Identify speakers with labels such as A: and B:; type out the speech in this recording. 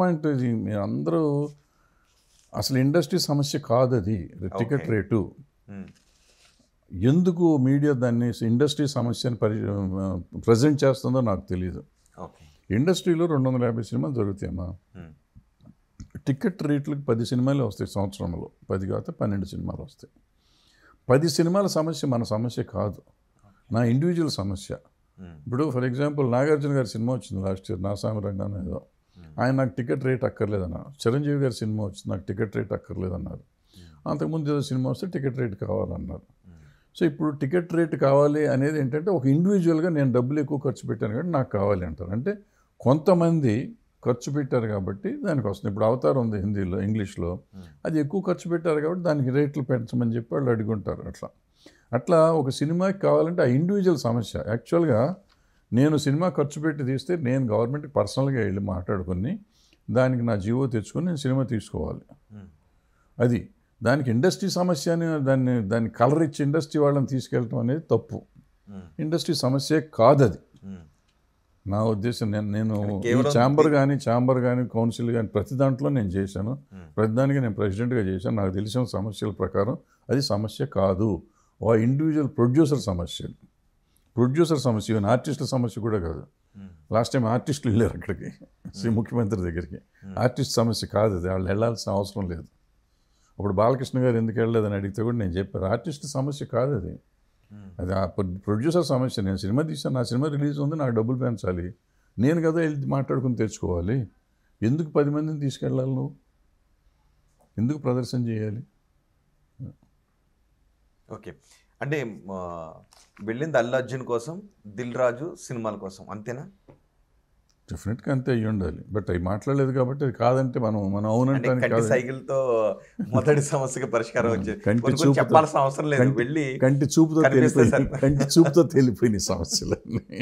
A: Point మీరు అందరూ అసలు ఇండస్ట్రీ సమస్య కాదు అది టికెట్ రేటు. ఎందుకు మీడియా దాన్ని ఇండస్ట్రీ సమస్యని ప్రజెంట్ చేస్తుందో నాకు తెలియదు. ఇండస్ట్రీలో 250 సినిమాలు జరుగుతాయమ్మా. టికెట్ రేట్లకు 10 సినిమాలే వస్తాయి సంవత్సరంలో, 10 కాకపోతే 12 సినిమాలు వస్తాయి. 10 సినిమాల సమస్య మన సమస్య కాదు, నా ఇండివిజువల్ సమస్య. ఇప్పుడు ఫర్ ఎగ్జాంపుల్ నాగార్జున గారి సినిమా వచ్చింది లాస్ట్ ఇయర్, నా సామిరంగానే ఏదో, ఆయన నాకు టికెట్ రేట్ అక్కర్లేదన్నారు. చిరంజీవి గారి సినిమా వచ్చింది, నాకు టికెట్ రేట్ అక్కర్లేదన్నారు. అంతకుముందు ఏదో సినిమా వస్తే టికెట్ రేట్ కావాలన్నారు. సో ఇప్పుడు టికెట్ రేట్ కావాలి అనేది ఏంటంటే ఒక ఇండివిజువల్గా నేను డబ్బులు ఎక్కువ ఖర్చు పెట్టాను కాబట్టి నాకు కావాలి అంటారు. అంటే కొంతమంది ఖర్చు పెట్టారు కాబట్టి దానికి వస్తుంది. ఇప్పుడు అవతార్ ఉంది హిందీలో, ఇంగ్లీష్లో, అది ఎక్కువ ఖర్చు పెట్టారు కాబట్టి దానికి రేట్లు పెంచమని చెప్పి వాళ్ళు అడుగుంటారు. అట్లా ఒక సినిమాకి కావాలంటే ఆ ఇండివిజువల్ సమస్య. యాక్చువల్గా నేను సినిమా ఖర్చు పెట్టి తీస్తే నేను గవర్నమెంట్కి పర్సనల్గా వెళ్ళి మాట్లాడుకుని దానికి నా జీవో తెచ్చుకొని నేను సినిమా తీసుకోవాలి. అది దానికి ఇండస్ట్రీ సమస్య అని దాన్ని కలర్ ఇచ్చి ఇండస్ట్రీ వాళ్ళని తీసుకెళ్ళటం అనేది తప్పు. ఇండస్ట్రీ సమస్యే కాదు అది నా ఉద్దేశం. నేను ఈ ఛాంబర్ కానీ కౌన్సిల్ కానీ ప్రతి దాంట్లో నేను చేశాను, ప్రతిదానికి నేను ప్రెసిడెంట్గా చేశాను. నాకు తెలిసిన సమస్యల ప్రకారం అది సమస్య కాదు, ఓ ఇండివిజువల్ ప్రొడ్యూసర్ సమస్య. ఈవెన్ ఆర్టిస్టుల సమస్య కూడా కాదు. లాస్ట్ టైం ఆర్టిస్టులు వెళ్ళారు అక్కడికి, ముఖ్యమంత్రి దగ్గరికి. ఆర్టిస్ట్ సమస్య కాదు అది, వాళ్ళు వెళ్ళాల్సిన అవసరం లేదు. అప్పుడు బాలకృష్ణ గారు ఎందుకు వెళ్ళలేదని అడిగితే కూడా నేను చెప్పాను, ఆర్టిస్ట్ సమస్య కాదు అది, అది ఆ ప్రొడ్యూసర్ సమస్య. నేను సినిమా తీసాను, నా సినిమా రిలీజ్ ఉంది, నాకు డబ్బులు పెంచాలి, నేను కదా వెళ్ళి మాట్లాడుకుని తెచ్చుకోవాలి. ఎందుకు 10 మందిని తీసుకెళ్ళాలి, నువ్వు ఎందుకు ప్రదర్శన చేయాలి?
B: ఓకే, అంటే వెళ్ళింది అల్లు అర్జున్ కోసం, దిల్ రాజు సినిమాల కోసం, అంతేనా?
A: డెఫినెట్గా అంతే అయ్యి ఉండాలి. బట్ అవి మాట్లాడలేదు కాబట్టి అది కాదంటే మనం అవునంటే
B: సైకిల్తో మొదటి సమస్యకి పరిష్కారం వచ్చేది, చెప్పాల్సిన అవసరం లేదు, వెళ్ళి
A: కంటి చూపుతో తెలిపోయినాయి సమస్యలన్నీ.